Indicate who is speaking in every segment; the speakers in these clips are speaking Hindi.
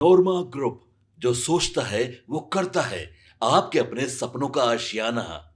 Speaker 1: नोरमा ग्रुप, जो सोचता है वो करता है। आपके अपने सपनों का आशियाना।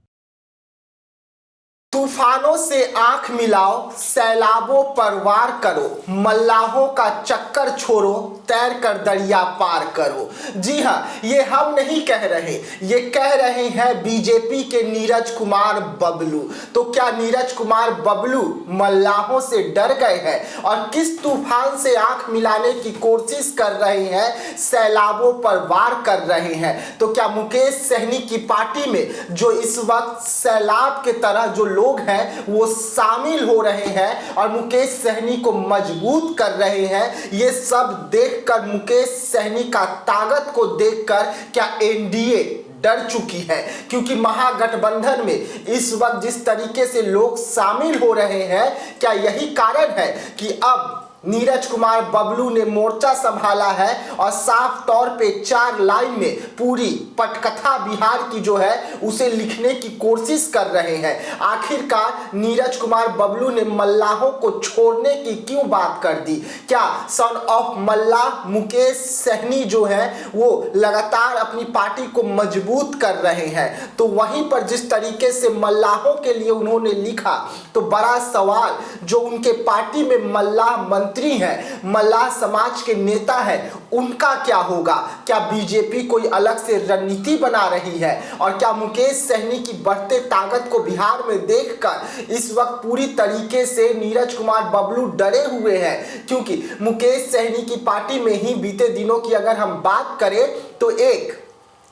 Speaker 2: तूफानों से आंख मिलाओ, सैलाबों पर वार करो, मल्लाहों का चक्कर छोड़ो, तैर कर दरिया पार करो। जी हाँ, ये हम नहीं कह रहे, ये कह रहे हैं बीजेपी के नीरज कुमार बबलू। तो क्या नीरज कुमार बबलू मल्लाहों से डर गए हैं और किस तूफान से आंख मिलाने की कोशिश कर रहे हैं, सैलाबों पर वार कर रहे हैं? तो क्या मुकेश सहनी की पार्टी में जो इस वक्त सैलाब के तरह जो लोग हैं वो शामिल हो रहे हैं और मुकेश सहनी को मजबूत कर रहे हैं, ये सब देखकर, मुकेश सहनी का ताकत को देखकर क्या एनडीए डर चुकी है? क्योंकि महागठबंधन में इस वक्त जिस तरीके से लोग शामिल हो रहे हैं, क्या यही कारण है कि अब नीरज कुमार बबलू ने मोर्चा संभाला है और साफ तौर पे 4 लाइन में पूरी पटकथा बिहार की जो है उसे लिखने की कोशिश कर रहे हैं? आखिरकार नीरज कुमार बबलू ने मल्लाहों को छोड़ने की क्यों बात कर दी? क्या सन ऑफ मल्लाह मुकेश सहनी जो है वो लगातार अपनी पार्टी को मजबूत कर रहे हैं? तो वहीं पर जिस तरीके से मल्लाहों के लिए उन्होंने लिखा, तो बड़ा सवाल जो उनके पार्टी में मल्लाह मंत्री है, मल्लाह समाज के नेता है, उनका क्या होगा? क्या बीजेपी कोई अलग से रणनीति बना रही है? और क्या मुकेश सहनी की बढ़ते ताकत को बिहार में देखकर इस वक्त पूरी तरीके से नीरज कुमार बबलू डरे हुए हैं? क्योंकि मुकेश सहनी की पार्टी में ही बीते दिनों की अगर हम बात करें तो एक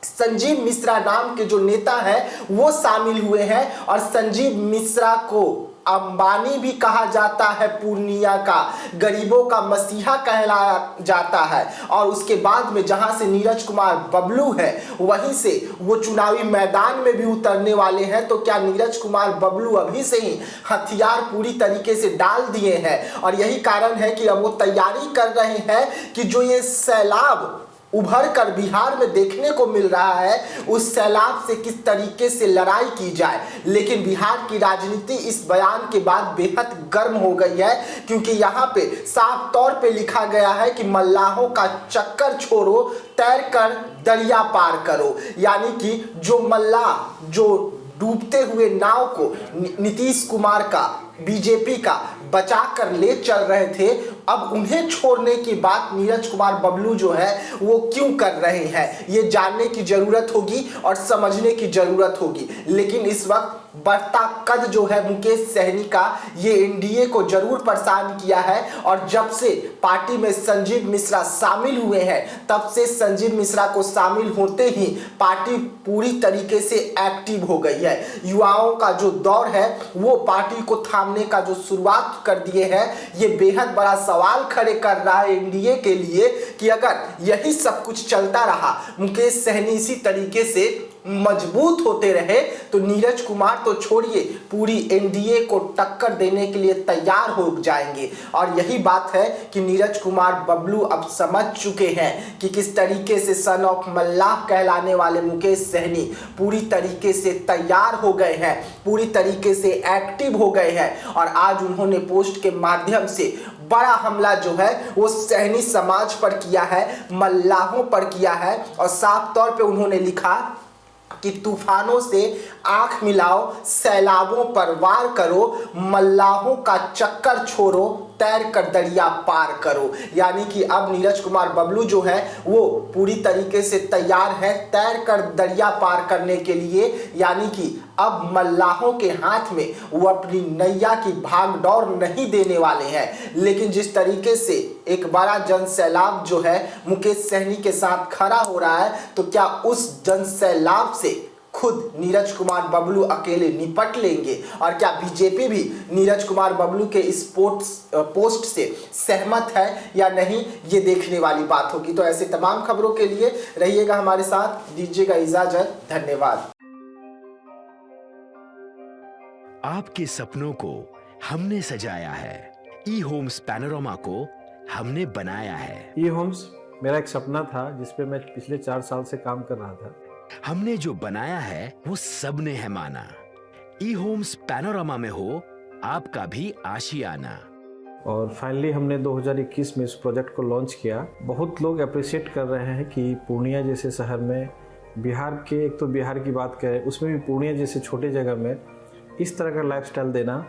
Speaker 2: संजीव मिश्रा नाम के जो नेता है वो शामिल हुए हैं और संजीव मिश्रा को अंबानी भी कहा जाता है, पूर्णिया का गरीबों का मसीहा कहलाया जाता है। और उसके बाद में जहां से नीरज कुमार बबलू है वहीं से वो चुनावी मैदान में भी उतरने वाले हैं। तो क्या नीरज कुमार बबलू अभी से ही हथियार पूरी तरीके से डाल दिए हैं और यही कारण है कि अब वो तैयारी कर रहे हैं कि जो ये सैलाब उभर कर बिहार में देखने को मिल रहा है उस सैलाब से किस तरीके से लड़ाई की जाए? लेकिन बिहार की राजनीति इस बयान के बाद बेहद गर्म हो गई है, क्योंकि यहाँ पे साफ तौर पे लिखा गया है कि मल्लाहों का चक्कर छोड़ो, तैर कर दरिया पार करो। यानी कि जो मल्लाह जो डूबते हुए नाव को नीतीश कुमार का, बीजेपी का बचा कर ले चल रहे थे, अब उन्हें छोड़ने की बात नीरज कुमार बबलू जो है वो क्यों कर रहे हैं, ये जानने की जरूरत होगी और समझने की जरूरत होगी। लेकिन इस वक्त बढ़ता कद जो है मुकेश सहनी का, ये एनडीए को जरूर परेशान किया है। और जब से पार्टी में संजीव मिश्रा शामिल हुए हैं, तब से संजीव मिश्रा को शामिल होते ही पार्टी पूरी तरीके से एक्टिव हो गई है। युवाओं का जो दौर है वो पार्टी को थामने का जो शुरुआत कर दिए हैं, ये बेहद बड़ा सवाल खड़े कर रहा है एनडीए के लिए कि अगर यही सब कुछ चलता रहा, मुकेश सहनी इसी तरीके से मजबूत होते रहे, तो नीरज कुमार तो छोड़िए, पूरी एनडीए को टक्कर देने के लिए तैयार हो जाएंगे। और यही बात है कि नीरज कुमार बबलू अब समझ चुके हैं कि किस तरीके से सन ऑफ मल्लाह कहलाने वाले मुकेश सहनी पूरी तरीके से तैयार हो गए हैं, पूरी तरीके से एक्टिव हो गए हैं। और आज उन्होंने पोस्ट के माध्यम से बड़ा हमला जो है वो सहनी समाज पर किया है, मल्लाहों पर किया है। और साफ तौर पे उन्होंने लिखा कि तूफानों से आंख मिलाओ, सैलाबों पर वार करो, मल्लाहों का चक्कर छोड़ो, तैर कर दरिया पार करो। यानी कि अब नीरज कुमार बबलू जो है वो पूरी तरीके से तैयार है तैर कर दरिया पार करने के लिए। यानी कि अब मल्लाहों के हाथ में वो अपनी नैया की भागदौड़ नहीं देने वाले हैं। लेकिन जिस तरीके से एक बड़ा जन सैलाब जो है मुकेश सहनी के साथ खड़ा हो रहा है, तो क्या उस जन सैलाब से खुद नीरज कुमार बबलू अकेले निपट लेंगे? और क्या बीजेपी भी नीरज कुमार बबलू के इस पोस्ट से सहमत है या नहीं, ये देखने वाली बात होगी। तो ऐसे तमाम खबरों के लिए रहिएगा हमारे साथ, दीजिएगा इजाजत, धन्यवाद।
Speaker 3: आपके सपनों को हमने सजाया है, ई होम्स पैनोरमा को हमने बनाया है।
Speaker 4: ई होम्स मेरा एक सपना था जिस पे मैं पिछले 4 साल से काम कर रहा था।
Speaker 3: हमने जो बनाया है वो सबने है माना। ई होम्स पैनोरमा में हो आपका भी आशियाना।
Speaker 4: और फाइनली हमने 2021 में इस प्रोजेक्ट को लॉन्च किया। बहुत लोग अप्रिशिएट कर रहे हैं कि पूर्णिया जैसे शहर में, बिहार के, एक तो बिहार की बात करें उसमें भी पूर्णिया जैसे छोटे जगह में इस तरह का लाइफस्टाइल देना,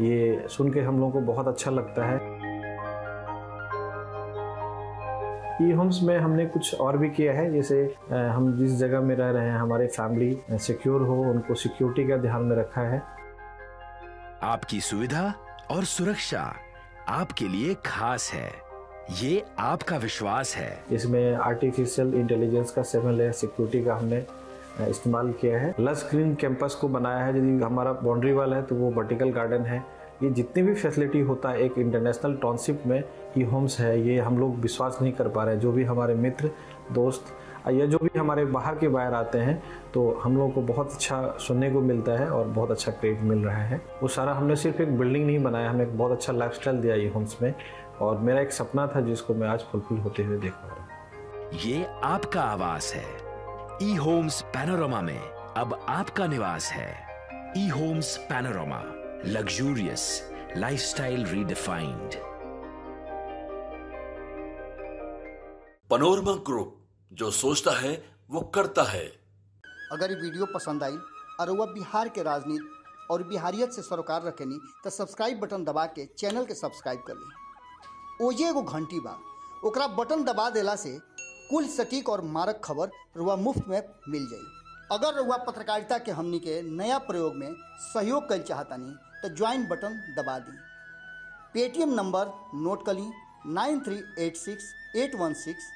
Speaker 4: ये सुन के हम लोगों को बहुत अच्छा लगता है। ई होम्स में हमने कुछ और भी किया है, जैसे हम जिस जगह में रह रहे हैं हमारे फैमिली सिक्योर हो, उनको सिक्योरिटी का ध्यान में रखा है।
Speaker 3: आपकी सुविधा और सुरक्षा आपके लिए खास है, ये आपका विश्वास है।
Speaker 4: इसमें आर्टिफिशियल इंटेलिजेंस का 7 लेयर सिक्योरिटी का हमने इस्तेमाल किया है। लस ग्रीन कैंपस को बनाया है, यदि हमारा बाउंड्री वाल है तो वो वर्टिकल गार्डन है। ये जितनी भी फैसिलिटी होता है एक इंटरनेशनल टाउनशिप में ई होम्स है, ये हम लोग विश्वास नहीं कर पा रहे हैं। जो भी हमारे मित्र दोस्त या जो भी हमारे बाहर के बाहर आते हैं तो हम लोगों को बहुत अच्छा सुनने को मिलता है और बहुत अच्छा क्रेडिट मिल रहा है। वो सारा हमने सिर्फ एक बिल्डिंग नहीं बनाया, हमें एक बहुत अच्छा लाइफस्टाइल दिया ई होम्स में, और मेरा एक सपना था जिसको मैं आज फुलफिल होते हुए देख पा रहा हूँ।
Speaker 3: ये आपका आवास है। ई होम्स पैनोरामा में अब आपका निवास है। E homes panorama, luxurious lifestyle redefined.
Speaker 1: Panorama group, जो सोचता है वो करता है।
Speaker 5: अगर ये वीडियो पसंद आई और वह बिहार के राजनीति और बिहारियत से सरोकार रखेनी तो सब्सक्राइब बटन दबा के चैनल के सब्सक्राइब कर ली। ओजे एगो घंटी बा, ओकरा बटन दबा देला से कुल सटीक और मारक खबर रुआ मुफ्त में मिल जाई। अगर रुआ पत्रकारिता के हमनी के नया प्रयोग में सहयोग कर चाहतानी तो ज्वाइन बटन दबा दी। पेटीएम नंबर नोट कर ली 9386 816